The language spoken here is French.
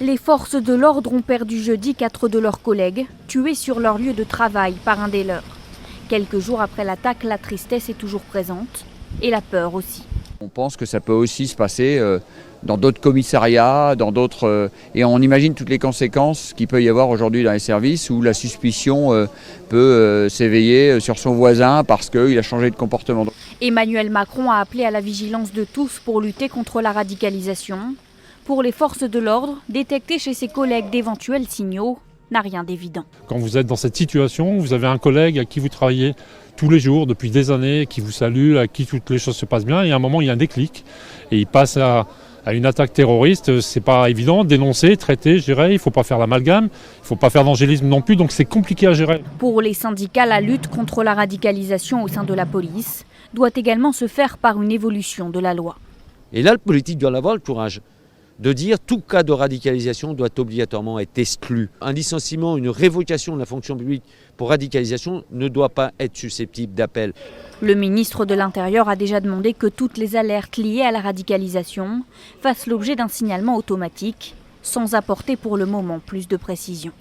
Les forces de l'ordre ont perdu jeudi 4 de leurs collègues, tués sur leur lieu de travail par un des leurs. Quelques jours après l'attaque, la tristesse est toujours présente et la peur aussi. On pense que ça peut aussi se passer dans d'autres commissariats, et on imagine toutes les conséquences qu'il peut y avoir aujourd'hui dans les services où la suspicion peut s'éveiller sur son voisin parce qu'il a changé de comportement. Emmanuel Macron a appelé à la vigilance de tous pour lutter contre la radicalisation. Pour les forces de l'ordre, détecter chez ses collègues d'éventuels signaux n'a rien d'évident. Quand vous êtes dans cette situation, vous avez un collègue à qui vous travaillez tous les jours, depuis des années, qui vous salue, à qui toutes les choses se passent bien, et à un moment il y a un déclic, et il passe à une attaque terroriste. C'est pas évident, dénoncer, traiter, gérer, il ne faut pas faire l'amalgame, il ne faut pas faire d'angélisme non plus, donc c'est compliqué à gérer. Pour les syndicats, la lutte contre la radicalisation au sein de la police doit également se faire par une évolution de la loi. Et là, le politique doit avoir le courage de dire tout cas de radicalisation doit obligatoirement être exclu. Un licenciement, une révocation de la fonction publique pour radicalisation ne doit pas être susceptible d'appel. Le ministre de l'Intérieur a déjà demandé que toutes les alertes liées à la radicalisation fassent l'objet d'un signalement automatique, sans apporter pour le moment plus de précision.